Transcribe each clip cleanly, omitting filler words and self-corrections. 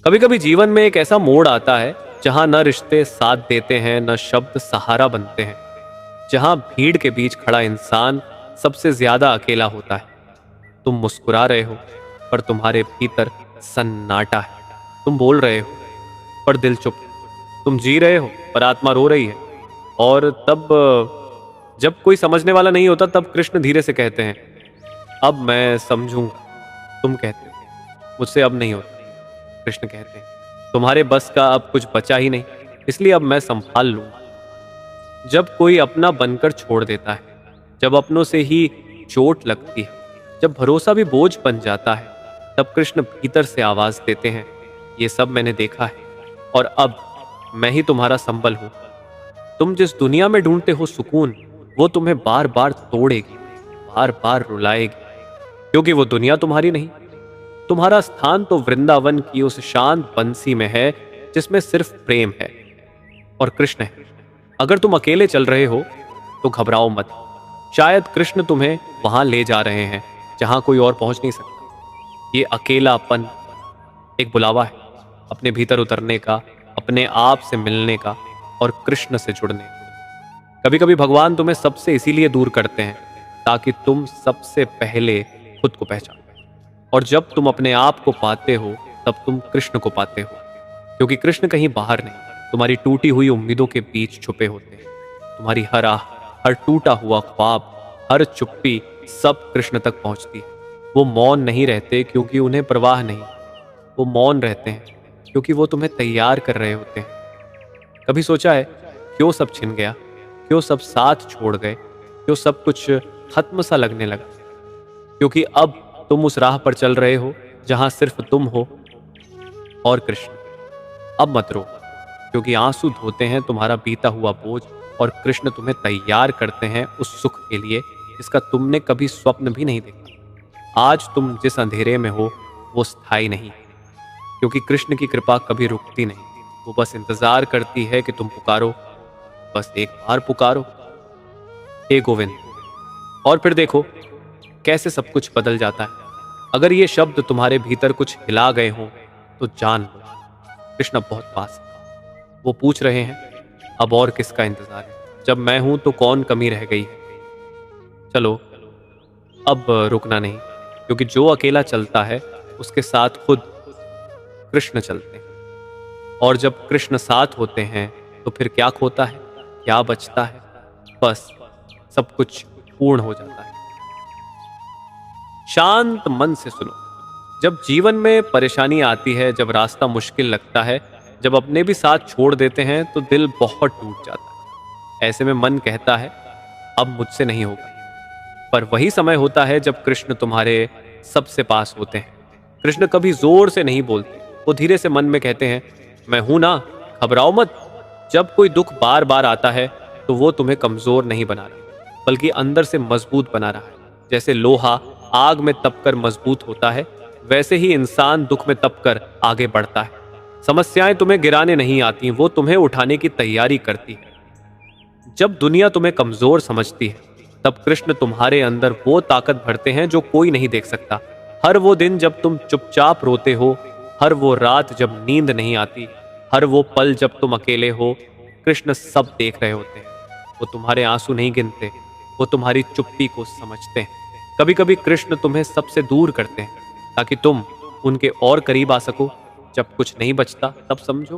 कभी कभी जीवन में एक ऐसा मोड़ आता है जहां न रिश्ते साथ देते हैं, न शब्द सहारा बनते हैं, जहां भीड़ के बीच खड़ा इंसान सबसे ज्यादा अकेला होता है। तुम मुस्कुरा रहे हो पर तुम्हारे भीतर सन्नाटा है। तुम बोल रहे हो पर दिल चुप है। तुम जी रहे हो पर आत्मा रो रही है। और तब जब कोई समझने वाला नहीं होता, तब कृष्ण धीरे से कहते हैं, अब मैं समझूंगा। तुम कहते हो मुझसे अब नहीं होता। कृष्ण कहते हैं, तुम्हारे बस का अब कुछ बचा ही नहीं, इसलिए अब मैं संभाल लूंगा। जब कोई अपना बनकर छोड़ देता है, जब अपनों से ही चोट लगती है, जब भरोसा भी बोझ बन जाता है, तब कृष्ण भीतर से आवाज देते हैं, ये सब मैंने देखा है और अब मैं ही तुम्हारा संबल हूं। तुम जिस दुनिया में ढूंढते हो सुकून, वो तुम्हें बार बार तोड़ेगी, बार बार रुलाएगी, क्योंकि वो दुनिया तुम्हारी नहीं। तुम्हारा स्थान तो वृंदावन की उस शांत बंसी में है जिसमें सिर्फ प्रेम है और कृष्ण है। अगर तुम अकेले चल रहे हो तो घबराओ मत। शायद कृष्ण तुम्हें वहां ले जा रहे हैं जहां कोई और पहुंच नहीं सकता। ये अकेलापन एक बुलावा है अपने भीतर उतरने का, अपने आप से मिलने का और कृष्ण से जुड़ने का। कभी कभी भगवान तुम्हें सबसे इसीलिए दूर करते हैं ताकि तुम सबसे पहले खुद को पहचानो। और जब तुम अपने आप को पाते हो तब तुम कृष्ण को पाते हो, क्योंकि कृष्ण कहीं बाहर नहीं, तुम्हारी टूटी हुई उम्मीदों के बीच छुपे होते हैं। तुम्हारी हर आह, हर टूटा हुआ ख्वाब, हर चुप्पी सब कृष्ण तक पहुंचती है। वो मौन नहीं रहते क्योंकि उन्हें परवाह नहीं, वो मौन रहते हैं क्योंकि वो तुम्हें तैयार कर रहे होते हैं। कभी सोचा है क्यों सब छिन गया, क्यों सब साथ छोड़ गए, क्यों सब कुछ खत्म सा लगने लगा? क्योंकि अब तुम उस राह पर चल रहे हो जहां सिर्फ तुम हो और कृष्ण। अब मत रो, क्योंकि आंसू धोते हैं तुम्हारा बीता हुआ बोझ और कृष्ण तुम्हें तैयार करते हैं उस सुख के लिए जिसका तुमने कभी स्वप्न भी नहीं देखा। आज तुम जिस अंधेरे में हो वो स्थायी नहीं, क्योंकि कृष्ण की कृपा कभी रुकती नहीं। वो बस इंतजार करती है कि तुम पुकारो, बस एक बार पुकारो, हे गोविंद। और फिर देखो कैसे सब कुछ बदल जाता है। अगर ये शब्द तुम्हारे भीतर कुछ हिला गए हों तो जान लो कृष्ण बहुत पास है। वो पूछ रहे हैं, अब और किसका इंतजार है? जब मैं हूं तो कौन कमी रह गई है? चलो अब रुकना नहीं, क्योंकि जो अकेला चलता है उसके साथ खुद कृष्ण चलते हैं। और जब कृष्ण साथ होते हैं तो फिर क्या खोता है, क्या बचता है? बस सब कुछ पूर्ण हो जाता है। शांत मन से सुनो। जब जीवन में परेशानी आती है, जब रास्ता मुश्किल लगता है, जब अपने भी साथ छोड़ देते हैं तो दिल बहुत टूट जाता है। ऐसे में मन कहता है अब मुझसे नहीं होगा। पर वही समय होता है जब कृष्ण तुम्हारे सबसे पास होते हैं। कृष्ण कभी जोर से नहीं बोलते, वो धीरे से मन में कहते हैं, मैं हूं ना, घबराओ मत। जब कोई दुख बार बार आता है तो वो तुम्हें कमजोर नहीं बना रहा, बल्कि अंदर से मजबूत बना रहा है। जैसे लोहा आग में तपकर मजबूत होता है, वैसे ही इंसान दुख में तपकर आगे बढ़ता है। समस्याएं तुम्हें गिराने नहीं आती, वो तुम्हें उठाने की तैयारी करती है। जब दुनिया तुम्हें कमजोर समझती है तब कृष्ण तुम्हारे अंदर वो ताकत भरते हैं जो कोई नहीं देख सकता। हर वो दिन जब तुम चुपचाप रोते हो, हर वो रात जब नींद नहीं आती, हर वो पल जब तुम अकेले हो, कृष्ण सब देख रहे होते हैं। वो तुम्हारे आंसू नहीं गिनते, वो तुम्हारी चुप्पी को समझते हैं। कभी कभी कृष्ण तुम्हें सबसे दूर करते हैं ताकि तुम उनके और करीब आ सको। जब कुछ नहीं बचता तब समझो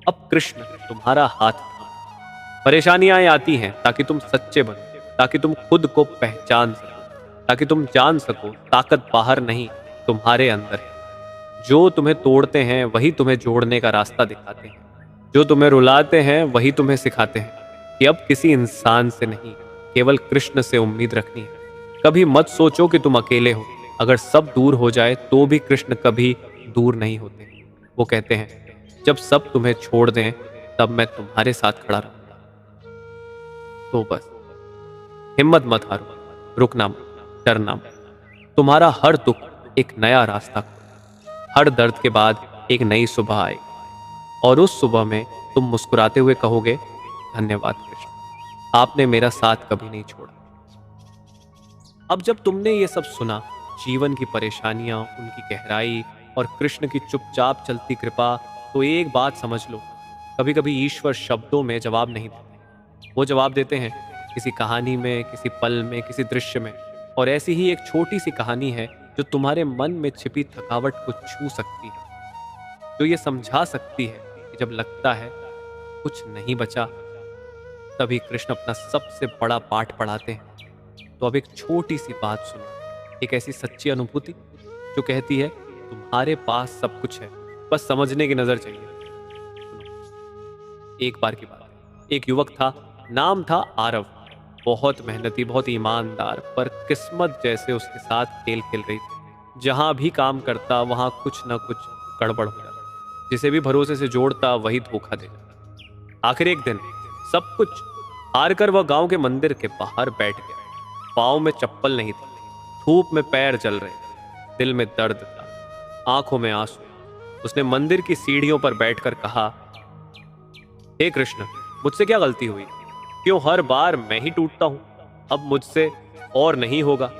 अब कृष्ण तुम्हारा हाथ थामा। परेशानियां आती हैं ताकि तुम सच्चे बनो, ताकि तुम खुद को पहचान सको, ताकि तुम जान सको ताकत बाहर नहीं तुम्हारे अंदर है। जो तुम्हें तोड़ते हैं वही तुम्हें जोड़ने का रास्ता दिखाते हैं, जो तुम्हें रुलाते हैं वही तुम्हें सिखाते हैं कि अब किसी इंसान से नहीं, केवल कृष्ण से उम्मीद रखनी है। कभी मत सोचो कि तुम अकेले हो। अगर सब दूर हो जाए तो भी कृष्ण कभी दूर नहीं होते। वो कहते हैं, जब सब तुम्हें छोड़ दें तब मैं तुम्हारे साथ खड़ा रहूंगा। तो बस हिम्मत मत हारो, रुकना मत, डरना मत। तुम्हारा हर दुख एक नया रास्ता खोलेगा, हर दर्द के बाद एक नई सुबह आएगी और उस सुबह में तुम मुस्कुराते हुए कहोगे, धन्यवाद कृष्ण, आपने मेरा साथ कभी नहीं छोड़ा। अब जब तुमने ये सब सुना, जीवन की परेशानियां, उनकी गहराई, और कृष्ण की चुपचाप चलती कृपा, तो एक बात समझ लो, कभी कभी ईश्वर शब्दों में जवाब नहीं देते। वो जवाब देते हैं किसी कहानी में, किसी पल में, किसी दृश्य में। और ऐसी ही एक छोटी सी कहानी है जो तुम्हारे मन में छिपी थकावट को छू सकती है, जो ये समझा सकती है कि जब लगता है कुछ नहीं बचा, तभी कृष्ण अपना सबसे बड़ा पाठ पढ़ाते हैं। तो अब एक छोटी सी बात सुनो, एक ऐसी सच्ची अनुभूति जो कहती है तुम्हारे पास सब कुछ है, बस समझने की नजर चाहिए। सुनो, एक बार की बात है, एक युवक था, नाम था आरव। बहुत मेहनती, बहुत ईमानदार, पर किस्मत जैसे उसके साथ खेल खेल रही थी। जहां भी काम करता वहां कुछ ना कुछ गड़बड़ हो जाता। जिसे भी भरोसे से जोड़ता वही धोखा दे जाता। आखिर एक दिन सब कुछ हार कर वह गांव के मंदिर के बाहर बैठ गया। पाँव में चप्पल नहीं थी, धूप में पैर जल रहे, दिल में दर्द था, आंखों में आंसू। उसने मंदिर की सीढ़ियों पर बैठकर कहा, हे कृष्ण, मुझसे क्या गलती हुई? क्यों हर बार मैं ही टूटता हूं? अब मुझसे और नहीं होगा।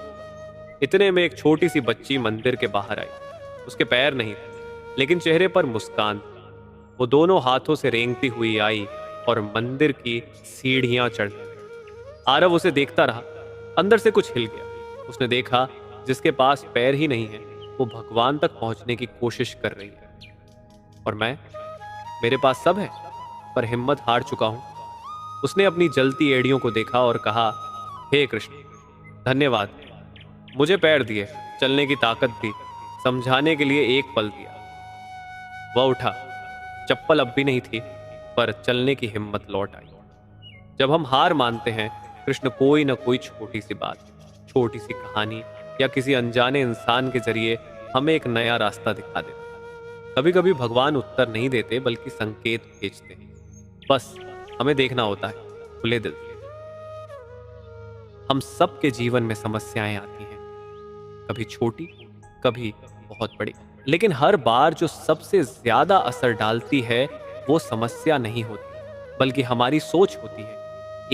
इतने में एक छोटी सी बच्ची मंदिर के बाहर आई। उसके पैर नहीं थे, लेकिन चेहरे पर मुस्कान। वो दोनों हाथों से रेंगती हुई आई और मंदिर की सीढ़ियां चढ़ गई। आरव उसे देखता रहा, अंदर से कुछ हिल गया। उसने देखा जिसके पास पैर ही नहीं है वो भगवान तक पहुंचने की कोशिश कर रही है। और मेरे पास सब है, पर हिम्मत हार चुका हूं। उसने अपनी जलती एड़ियों को देखा और कहा, हे कृष्ण, धन्यवाद। मुझे पैर दिए, चलने की ताकत दी, समझाने के लिए एक पल दिया। वह उठा, चप्पल अब भी नहीं थी, पर चलने की हिम्मत लौट आई। जब हम हार मानते हैं, कृष्ण कोई न कोई छोटी सी बात, छोटी सी कहानी या किसी अनजाने इंसान के जरिए हमें एक नया रास्ता दिखा देते हैं। कभी कभी भगवान उत्तर नहीं देते, बल्कि संकेत भेजते हैं। बस हमें देखना होता है खुले दिल से। हम सबके जीवन में समस्याएं आती हैं, कभी छोटी, कभी बहुत बड़ी, लेकिन हर बार जो सबसे ज्यादा असर डालती है वो समस्या नहीं होती, बल्कि हमारी सोच होती है।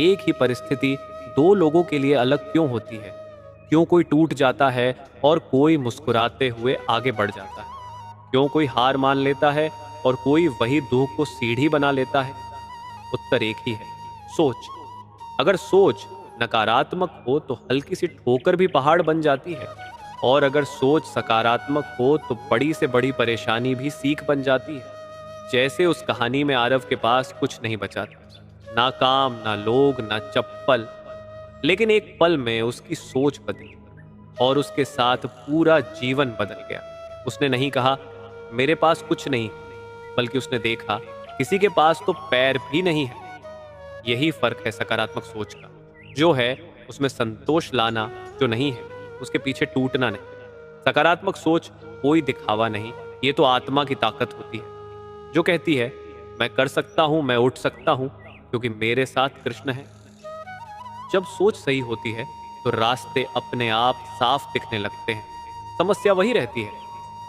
एक ही परिस्थिति दो लोगों के लिए अलग क्यों होती है? क्यों कोई टूट जाता है और कोई मुस्कुराते हुए आगे बढ़ जाता है? क्यों कोई हार मान लेता है और कोई वही दुख को सीढ़ी बना लेता है? उत्तर एक ही है, सोच। अगर सोच नकारात्मक हो तो हल्की सी ठोकर भी पहाड़ बन जाती है, और अगर सोच सकारात्मक हो तो बड़ी से बड़ी परेशानी भी सीख बन जाती है। जैसे उस कहानी में आरव के पास कुछ नहीं बचा था, ना काम, ना लोग, ना चप्पल, लेकिन एक पल में उसकी सोच बदली और उसके साथ पूरा जीवन बदल गया। उसने नहीं कहा मेरे पास कुछ नहीं, बल्कि उसने देखा किसी के पास तो पैर भी नहीं है। यही फर्क है सकारात्मक सोच का, जो है उसमें संतोष लाना, जो नहीं है उसके पीछे टूटना नहीं। सकारात्मक सोच कोई दिखावा नहीं, ये तो आत्मा की ताकत होती है जो कहती है मैं कर सकता हूं, मैं उठ सकता हूं, क्योंकि मेरे साथ कृष्ण है। जब सोच सही होती है तो रास्ते अपने आप साफ दिखने लगते हैं। समस्या वही रहती है,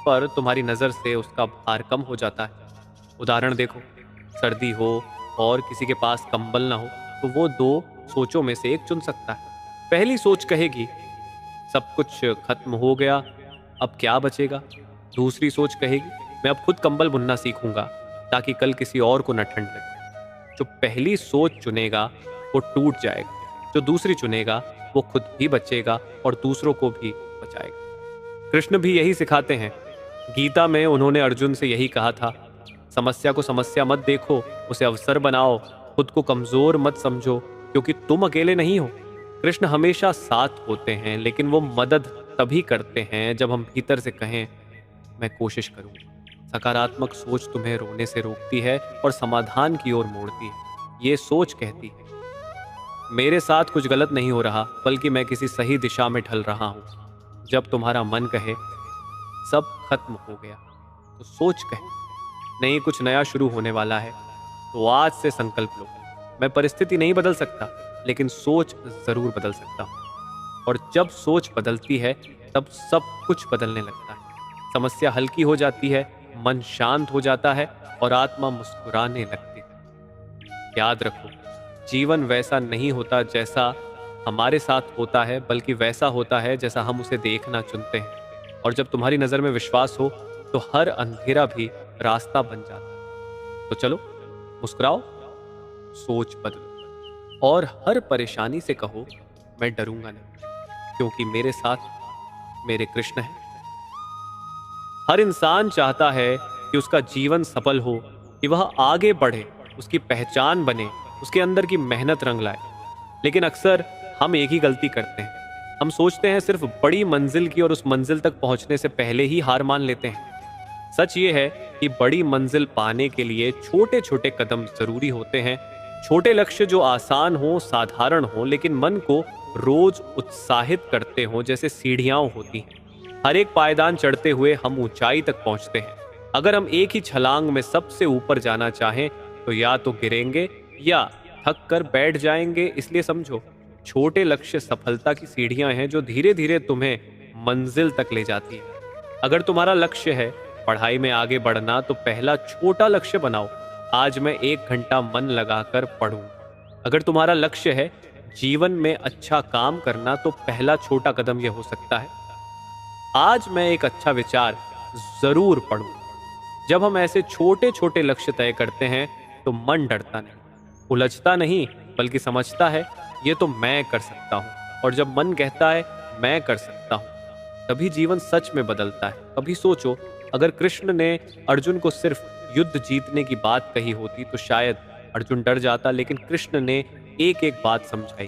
पर तुम्हारी नजर से उसका भार कम हो जाता है। उदाहरण देखो, सर्दी हो और किसी के पास कंबल ना हो, तो वो दो सोचों में से एक चुन सकता है। पहली सोच कहेगी सब कुछ खत्म हो गया, अब क्या बचेगा। दूसरी सोच कहेगी मैं अब खुद कंबल बुनना सीखूंगा ताकि कल किसी और को न ठंड लगे। जो पहली सोच चुनेगा वो टूट जाएगा, जो दूसरी चुनेगा वो खुद भी बचेगा और दूसरों को भी बचाएगा। कृष्ण भी यही सिखाते हैं। गीता में उन्होंने अर्जुन से यही कहा था, समस्या को समस्या मत देखो, उसे अवसर बनाओ, खुद को कमजोर मत समझो, क्योंकि तुम अकेले नहीं हो। कृष्ण हमेशा साथ होते हैं, लेकिन वो मदद तभी करते हैं जब हम भीतर से कहें मैं कोशिश करूंगा। सकारात्मक सोच तुम्हें रोने से रोकती है और समाधान की ओर मोड़ती है। ये सोच कहती है मेरे साथ कुछ गलत नहीं हो रहा, बल्कि मैं किसी सही दिशा में ढल रहा हूं। जब तुम्हारा मन कहे सब खत्म हो गया, तो सोच कहे नहीं, कुछ नया शुरू होने वाला है। तो आज से संकल्प लो, मैं परिस्थिति नहीं बदल सकता, लेकिन सोच जरूर बदल सकता हूं। और जब सोच बदलती है तब सब कुछ बदलने लगता है। समस्या हल्की हो जाती है, मन शांत हो जाता है और आत्मा मुस्कुराने लगती है। याद रखो, जीवन वैसा नहीं होता जैसा हमारे साथ होता है, बल्कि वैसा होता है जैसा हम उसे देखना चुनते हैं। और जब तुम्हारी नजर में विश्वास हो, तो हर अंधेरा भी रास्ता बन जाता है। तो चलो, मुस्कुराओ, सोच बदलो और हर परेशानी से कहो, मैं डरूंगा नहीं, क्योंकि मेरे साथ मेरे कृष्ण हैं। हर इंसान चाहता है कि उसका जीवन सफल हो, कि वह आगे बढ़े, उसकी पहचान बने, उसके अंदर की मेहनत रंग लाए। लेकिन अक्सर हम एक ही गलती करते हैं, हम सोचते हैं सिर्फ बड़ी मंजिल की और उस मंजिल तक पहुंचने से पहले ही हार मान लेते हैं। सच ये है कि बड़ी मंजिल पाने के लिए छोटे छोटे कदम जरूरी होते हैं। छोटे लक्ष्य जो आसान हो, साधारण हो, लेकिन मन को रोज उत्साहित करते हो, जैसे सीढ़ियां होती हैं। हर एक पायदान चढ़ते हुए हम ऊंचाई तक पहुंचते हैं। अगर हम एक ही छलांग में सबसे ऊपर जाना चाहें तो या तो गिरेंगे या थक कर बैठ जाएंगे। इसलिए समझो, छोटे लक्ष्य सफलता की सीढ़ियां हैं जो धीरे धीरे तुम्हें मंजिल तक ले जाती है। अगर तुम्हारा लक्ष्य है पढ़ाई में आगे बढ़ना, तो पहला छोटा लक्ष्य बनाओ, आज मैं 1 घंटा मन लगाकर पढ़ूं। अगर तुम्हारा लक्ष्य है जीवन में अच्छा काम करना, तो पहला छोटा कदम यह हो सकता है, आज मैं एक अच्छा विचार जरूर पढ़ूं। जब हम ऐसे छोटे छोटे लक्ष्य तय करते हैं तो मन डरता नहीं, उलझता नहीं, बल्कि समझता है ये तो मैं कर सकता हूं। और जब मन कहता है मैं कर सकता हूं, तभी जीवन सच में बदलता है। कभी सोचो, अगर कृष्ण ने अर्जुन को सिर्फ युद्ध जीतने की बात कही होती तो शायद अर्जुन डर जाता, लेकिन कृष्ण ने एक एक बात समझाई,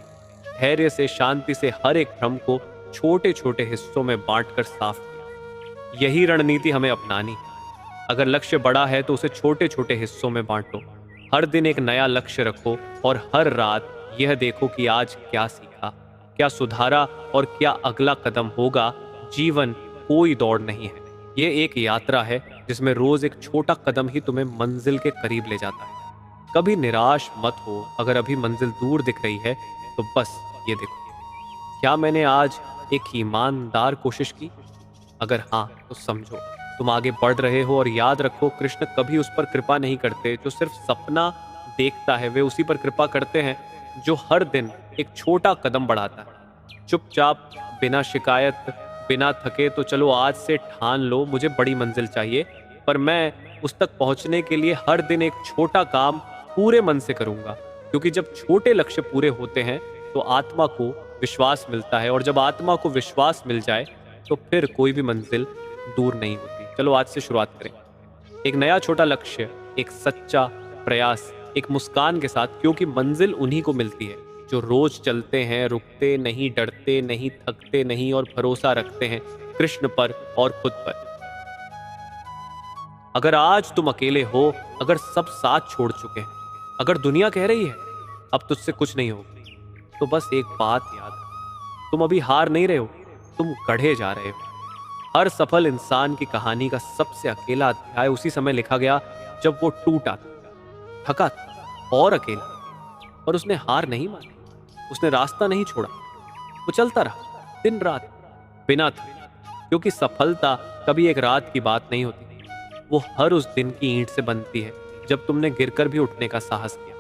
धैर्य से, शांति से, हर एक भ्रम को छोटे छोटे हिस्सों में बांटकर साफ किया। यही रणनीति हमें अपनानी है। अगर लक्ष्य बड़ा है तो उसे छोटे छोटे हिस्सों में बांटो। हर दिन एक नया लक्ष्य रखो और हर रात यह देखो कि आज क्या सीखा, क्या सुधारा और क्या अगला कदम होगा। जीवन कोई दौड़ नहीं है, ये एक यात्रा है जिसमें रोज एक छोटा कदम ही तुम्हें मंजिल के करीब ले जाता है। कभी निराश मत हो, अगर अभी मंजिल दूर दिख रही है तो बस ये देखो, क्या मैंने आज एक ईमानदार कोशिश की? अगर हाँ, तो समझो तुम आगे बढ़ रहे हो। और याद रखो, कृष्ण कभी उस पर कृपा नहीं करते जो सिर्फ सपना देखता है, वे उसी पर कृपा करते हैं जो हर दिन एक छोटा कदम बढ़ाता है। चुपचाप, बिना शिकायत, बिना थके। तो चलो, आज से ठान लो, मुझे बड़ी मंजिल चाहिए, पर मैं उस तक पहुंचने के लिए हर दिन एक छोटा काम पूरे मन से करूंगा। क्योंकि जब छोटे लक्ष्य पूरे होते हैं तो आत्मा को विश्वास मिलता है, और जब आत्मा को विश्वास मिल जाए तो फिर कोई भी मंजिल दूर नहीं होती। चलो, आज से शुरुआत करें, एक नया छोटा लक्ष्य, एक सच्चा प्रयास, एक मुस्कान के साथ। क्योंकि मंजिल उन्हीं को मिलती है जो रोज चलते हैं, रुकते नहीं, डरते नहीं, थकते नहीं और भरोसा रखते हैं कृष्ण पर और खुद पर। अगर आज तुम अकेले हो, अगर सब साथ छोड़ चुके हैं, अगर दुनिया कह रही है अब तुझसे कुछ नहीं होगा, तो बस एक बात याद रखो, तुम अभी हार नहीं रहे हो, तुम गढ़े जा रहे हो। हर सफल इंसान की कहानी का सबसे अकेला अध्याय उसी समय लिखा गया जब वो टूटा था, थका था और अकेला, और उसने हार नहीं मानी, उसने रास्ता नहीं छोड़ा, वो चलता रहा दिन रात बिना थके। क्योंकि सफलता कभी एक रात की बात नहीं होती, वो हर उस दिन की ईंट से बनती है जब तुमने गिरकर भी उठने का साहस किया,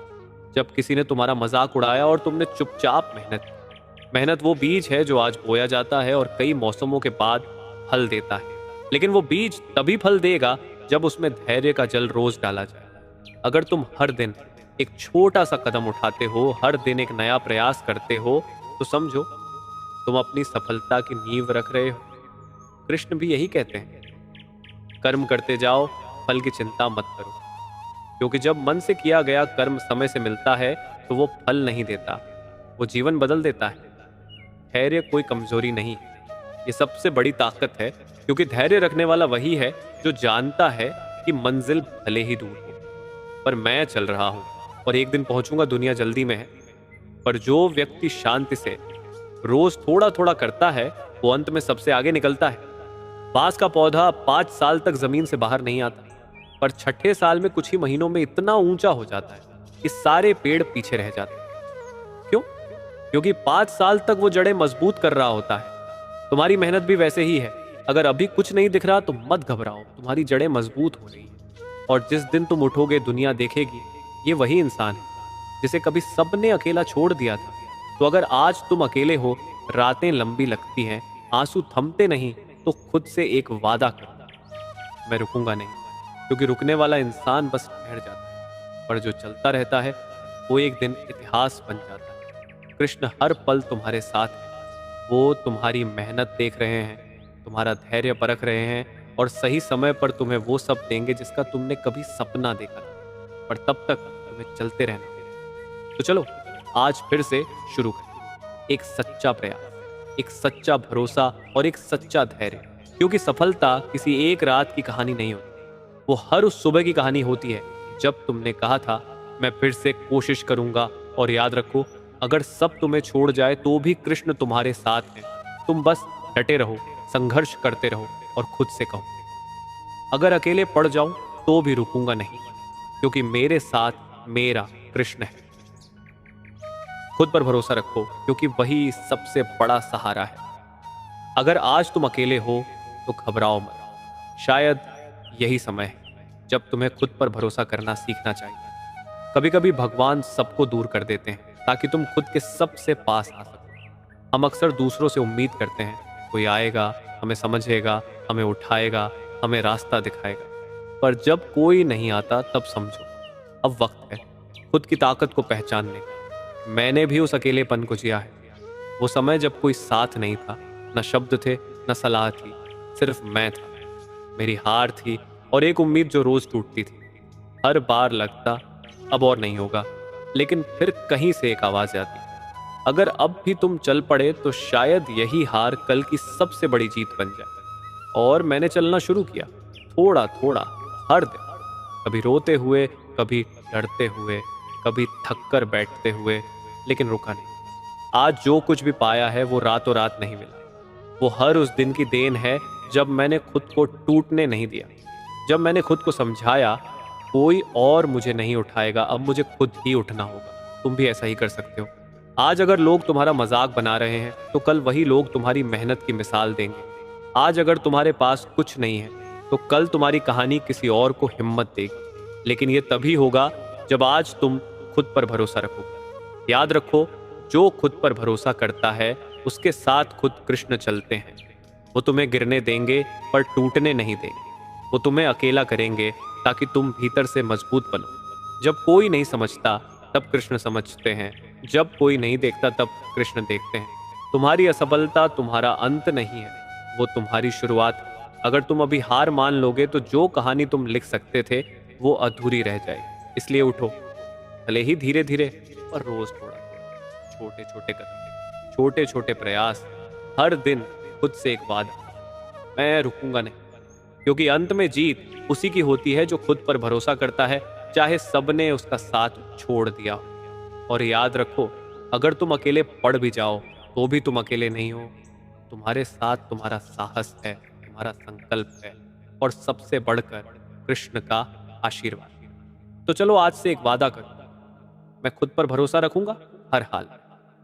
जब किसी ने तुम्हारा मजाक उड़ाया और तुमने चुपचाप मेहनत की। मेहनत वो बीज है जो आज बोया जाता है और कई मौसमों के बाद फल देता है। लेकिन वो बीज तभी फल देगा जब उसमें धैर्य का जल रोज डाला जाए। अगर तुम हर दिन एक छोटा सा कदम उठाते हो, हर दिन एक नया प्रयास करते हो, तो समझो तुम अपनी सफलता की नींव रख रहे हो। कृष्ण भी यही कहते हैं, कर्म करते जाओ, फल की चिंता मत करो। क्योंकि जब मन से किया गया कर्म समय से मिलता है तो वो फल नहीं देता, वो जीवन बदल देता है। धैर्य कोई कमजोरी नहीं है, ये सबसे बड़ी ताकत है। क्योंकि धैर्य रखने वाला वही है जो जानता है कि मंजिल भले ही दूर हो, पर मैं चल रहा हूं और एक दिन पहुंचूंगा, दुनिया जल्दी में है। पर जो व्यक्ति शांति से रोज थोड़ा थोड़ा करता है, वो अंत में सबसे आगे निकलता है। बांस का पौधा 5 साल तक जमीन से बाहर नहीं आता, पर छठे साल में कुछ ही महीनों में इतना ऊंचा हो जाता है कि सारे पेड़ पीछे रह जाते हैं। क्यों? क्योंकि 5 साल तक वो जड़ें मजबूत कर रहा होता है। तुम्हारी मेहनत भी वैसे ही है। अगर अभी कुछ नहीं दिख रहा तो मत घबराओ, तुम्हारी जड़ें मजबूत हो रही हैं। और जिस दिन तुम उठोगे, दुनिया देखेगी ये वही इंसान है जिसे कभी सबने अकेला छोड़ दिया था। तो अगर आज तुम अकेले हो, रातें लंबी लगती हैं, आंसू थमते नहीं, तो खुद से एक वादा करो, मैं रुकूंगा नहीं, क्योंकि रुकने वाला इंसान बस ठहर जाता है, पर जो चलता रहता है वो एक दिन इतिहास बन जाता है। कृष्ण हर पल तुम्हारे साथ है। वो तुम्हारी मेहनत देख रहे हैं, तुम्हारा धैर्य परख रहे हैं, और सही समय पर तुम्हें वो सब देंगे जिसका तुमने कभी सपना देखा था। पर तब तक तुम्हें चलते रहना होगा। तो चलो आज फिर से शुरू करें। एक सच्चा प्रयास, एक सच्चा भरोसा और एक सच्चा धैर्य। क्योंकि सफलता किसी एक रात की कहानी नहीं होती, वो हर उस सुबह की कहानी होती है जब तुमने कहा था मैं फिर से कोशिश करूंगा। और याद रखो, अगर सब तुम्हें छोड़ जाए तो भी कृष्ण तुम्हारे साथ हैं। तुम बस डटे रहो, संघर्ष करते रहो और खुद से कहो, अगर अकेले पड़ जाऊं तो भी रुकूंगा नहीं, क्योंकि मेरे साथ मेरा कृष्ण है। खुद पर भरोसा रखो, क्योंकि वही सबसे बड़ा सहारा है। अगर आज तुम अकेले हो तो घबराओ मत। शायद यही समय है जब तुम्हें खुद पर भरोसा करना सीखना चाहिए। कभी कभी भगवान सबको दूर कर देते हैं ताकि तुम खुद के सबसे पास आ सको। हम अक्सर दूसरों से उम्मीद करते हैं कोई आएगा, हमें समझेगा, हमें उठाएगा, हमें रास्ता दिखाएगा। पर जब कोई नहीं आता तब समझो अब वक्त है खुद की ताकत को पहचानने का। मैंने भी उस अकेलेपन को जिया है। वो समय जब कोई साथ नहीं था, न शब्द थे, न सलाह थी, सिर्फ मैं था, मेरी हार थी और एक उम्मीद जो रोज टूटती थी। हर बार लगता अब और नहीं होगा, लेकिन फिर कहीं से एक आवाज आती, अगर अब भी तुम चल पड़े तो शायद यही हार कल की सबसे बड़ी जीत बन जाए। और मैंने चलना शुरू किया, थोड़ा थोड़ा, हर दिन, कभी रोते हुए, कभी डरते हुए, कभी थक कर बैठते हुए, लेकिन रुका नहीं। आज जो कुछ भी पाया है वो रातों रात नहीं मिला। वो हर उस दिन की देन है जब मैंने खुद को टूटने नहीं दिया, जब मैंने खुद को समझाया कोई और मुझे नहीं उठाएगा, अब मुझे खुद ही उठना होगा। तुम भी ऐसा ही कर सकते हो। आज अगर लोग तुम्हारा मजाक बना रहे हैं तो कल वही लोग तुम्हारी मेहनत की मिसाल देंगे। आज अगर तुम्हारे पास कुछ नहीं है तो कल तुम्हारी कहानी किसी और को हिम्मत देगी। लेकिन ये तभी होगा जब आज तुम खुद पर भरोसा रखोगे। याद रखो, जो खुद पर भरोसा करता है उसके साथ खुद कृष्ण चलते हैं। वो तुम्हें गिरने देंगे पर टूटने नहीं देंगे। वो तुम्हें अकेला करेंगे ताकि तुम भीतर से मजबूत बनो। जब कोई नहीं समझता तब कृष्ण समझते हैं, जब कोई नहीं देखता तब कृष्ण देखते हैं। तुम्हारी असफलता तुम्हारा अंत नहीं है, वो तुम्हारी शुरुआत है। अगर तुम अभी हार मान लोगे तो जो कहानी तुम लिख सकते थे वो अधूरी रह जाएगी। इसलिए उठो, भले ही धीरे धीरे, पर रोज थोड़ा थोड़ा, छोटे छोटे कदम, छोटे छोटे प्रयास, हर दिन खुद से एक वादा, मैं रुकूंगा नहीं। क्योंकि अंत में जीत उसी की होती है जो खुद पर भरोसा करता है, चाहे सबने उसका साथ छोड़ दिया हो। और याद रखो, अगर तुम अकेले पड़ भी जाओ तो भी तुम अकेले नहीं हो। तुम्हारे साथ तुम्हारा साहस है, तुम्हारा संकल्प है, और सबसे बढ़कर कृष्ण का आशीर्वाद। तो चलो आज से एक वादा करो, मैं खुद पर भरोसा रखूंगा हर हाल में।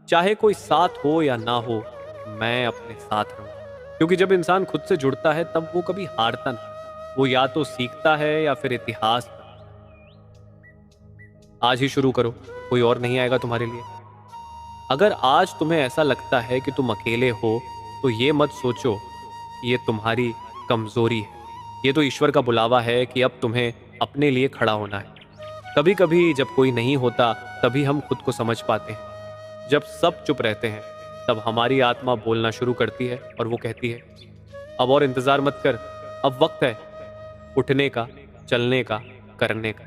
चाहे कोई साथ हो या ना हो, मैं अपने साथ रहूंगा। क्योंकि जब इंसान खुद से जुड़ता है तब वो कभी हारता नहीं। वो या तो सीखता है या फिर इतिहास बनता है। आज ही शुरू करो, कोई और नहीं आएगा तुम्हारे लिए। अगर आज तुम्हें ऐसा लगता है कि तुम अकेले हो तो ये मत सोचो ये तुम्हारी कमजोरी है। ये तो ईश्वर का बुलावा है कि अब तुम्हें अपने लिए खड़ा होना है। कभी कभी जब कोई नहीं होता तभी हम खुद को समझ पाते हैं। जब सब चुप रहते हैं तब हमारी आत्मा बोलना शुरू करती है और वो कहती है, अब और इंतजार मत कर, अब वक्त है उठने का, चलने का, करने का।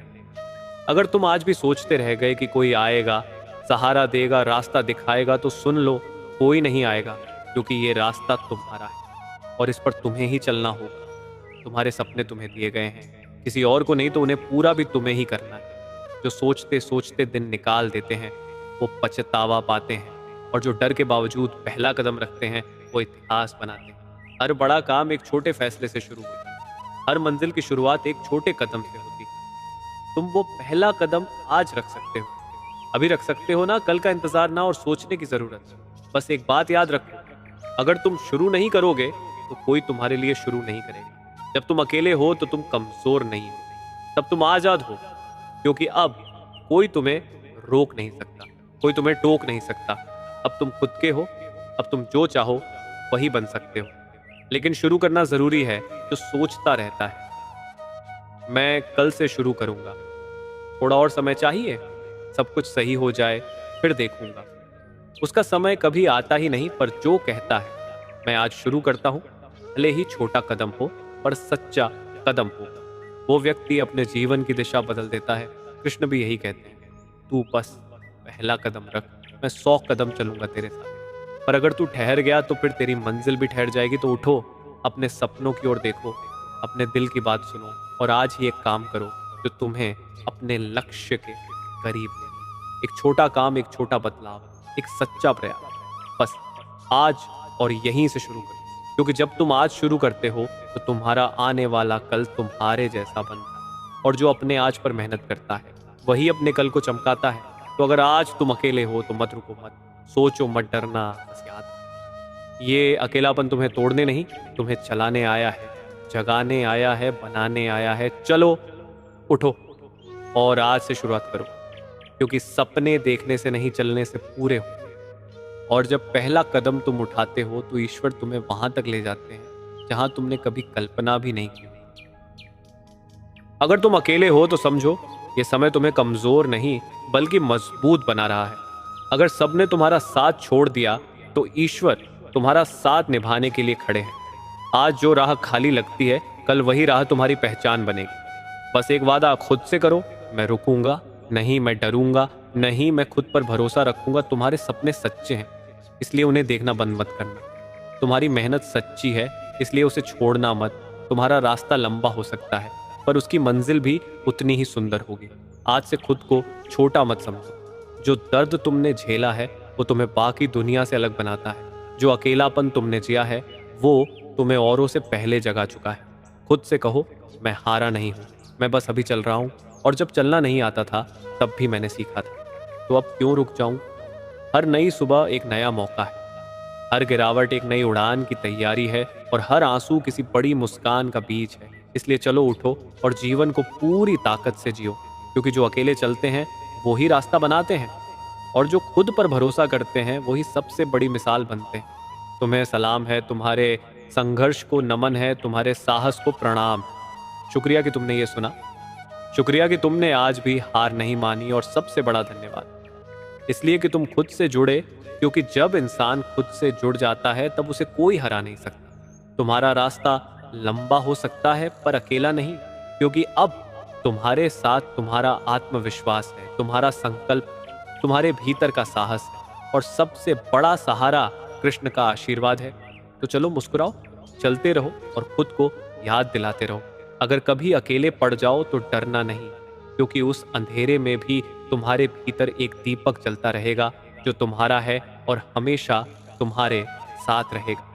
अगर तुम आज भी सोचते रह गए कि कोई आएगा, सहारा देगा, रास्ता दिखाएगा, तो सुन लो, कोई नहीं आएगा, क्योंकि ये रास्ता तुम्हारा है और इस पर तुम्हें ही चलना होगा। तुम्हारे सपने तुम्हें दिए गए हैं, किसी और को नहीं, तो उन्हें पूरा भी तुम्हें ही करना है। जो सोचते सोचते दिन निकाल देते हैं वो पछतावा पाते हैं, और जो डर के बावजूद पहला कदम रखते हैं वो इतिहास बनाते हैं। हर बड़ा काम एक छोटे फैसले से शुरू होता है। हर मंजिल की शुरुआत एक छोटे कदम से होती है। तुम वो पहला कदम आज रख सकते हो, अभी रख सकते हो ना। कल का इंतजार ना और सोचने की जरूरत। बस एक बात याद रखो, अगर तुम शुरू नहीं करोगे तो कोई तुम्हारे लिए शुरू नहीं करेगा। जब तुम अकेले हो तो तुम कमजोर नहीं हो, तब तुम आजाद हो। क्योंकि अब कोई तुम्हें रोक नहीं सकता, कोई तुम्हें टोक नहीं सकता। अब तुम खुद के हो, अब तुम जो चाहो वही बन सकते हो। लेकिन शुरू करना जरूरी है जो सोचता रहता है, मैं कल से शुरू करूंगा। थोड़ा और समय चाहिए, सब कुछ सही हो जाए फिर देखूंगा। उसका समय कभी आता ही नहीं, पर जो कहता है मैं आज शुरू करता हूं, भले ही छोटा कदम हो पर सच्चा कदम हो, वो व्यक्ति अपने जीवन की दिशा बदल देता है। कृष्ण भी यही कहते हैं, तू बस पहला कदम रख, मैं 100 कदम चलूंगा तेरे साथ। पर अगर तू ठहर गया तो फिर तेरी मंजिल भी ठहर जाएगी। तो उठो, अपने सपनों की ओर देखो, अपने दिल की बात सुनो और आज ही एक काम करो जो तुम्हें अपने लक्ष्य के करीब ले। एक छोटा काम, एक छोटा बदलाव, एक सच्चा प्रयास, बस आज और यहीं से शुरू करो। क्योंकि जब तुम आज शुरू करते हो तो तुम्हारा आने वाला कल तुम्हारे जैसा बनता है। और जो अपने आज पर मेहनत करता है वही अपने कल को चमकाता है। तो अगर आज तुम अकेले हो तो मत रुको, मत सोचो, मत डरना। बस याद रखो, ये अकेलापन तुम्हें तोड़ने नहीं, तुम्हें चलाने आया है, जगाने आया है, बनाने आया है। चलो उठो और आज से शुरुआत करो, क्योंकि सपने देखने से नहीं, चलने से पूरे हो। और जब पहला कदम तुम उठाते हो तो ईश्वर तुम्हें वहां तक ले जाते हैं जहां तुमने कभी कल्पना भी नहीं की। अगर तुम अकेले हो तो समझो ये समय तुम्हें कमजोर नहीं बल्कि मजबूत बना रहा है। अगर सबने तुम्हारा साथ छोड़ दिया तो ईश्वर तुम्हारा साथ निभाने के लिए खड़े हैं। आज जो राह खाली लगती है, कल वही राह तुम्हारी पहचान बनेगी। बस एक वादा खुद से करो, मैं रुकूंगा नहीं, मैं डरूंगा नहीं, मैं खुद पर भरोसा रखूंगा। तुम्हारे सपने सच्चे हैं, इसलिए उन्हें देखना बंद मत करना। तुम्हारी मेहनत सच्ची है, इसलिए उसे छोड़ना मत। तुम्हारा रास्ता लंबा हो सकता है पर उसकी मंजिल भी उतनी ही सुंदर होगी। आज से खुद को छोटा मत समझो। जो दर्द तुमने झेला है वो तुम्हें बाकी दुनिया से अलग बनाता है। जो अकेलापन तुमने जिया है वो तुम्हें औरों से पहले जगा चुका है। खुद से कहो, मैं हारा नहीं हूं, मैं बस अभी चल रहा हूं। और जब चलना नहीं आता था तब भी मैंने सीखा था, तो अब क्यों रुक जाऊं। हर नई सुबह एक नया मौका है, हर गिरावट एक नई उड़ान की तैयारी है और हर आंसू किसी बड़ी मुस्कान का बीज है। इसलिए चलो उठो और जीवन को पूरी ताकत से जियो, क्योंकि जो अकेले चलते हैं वो ही रास्ता बनाते हैं और जो खुद पर भरोसा करते हैं वही सबसे बड़ी मिसाल बनते हैं। तुम्हें सलाम है, तुम्हारे संघर्ष को नमन है, तुम्हारे साहस को प्रणाम। शुक्रिया कि तुमने ये सुना, शुक्रिया कि तुमने आज भी हार नहीं मानी। और सबसे बड़ा धन्यवाद इसलिए कि तुम खुद से जुड़े, क्योंकि जब इंसान खुद से जुड़ जाता है तब उसे कोई हरा नहीं सकता। तुम्हारा रास्ता लंबा हो सकता है पर अकेला नहीं, क्योंकि अब तुम्हारे साथ तुम्हारा आत्मविश्वास है, तुम्हारा संकल्प, तुम्हारे भीतर का साहस है और सबसे बड़ा सहारा कृष्ण का आशीर्वाद है। तो चलो मुस्कुराओ, चलते रहो और खुद को याद दिलाते रहो। अगर कभी अकेले पड़ जाओ तो डरना नहीं, क्योंकि उस अंधेरे में भी तुम्हारे भीतर एक दीपक जलता रहेगा जो तुम्हारा है और हमेशा तुम्हारे साथ रहेगा।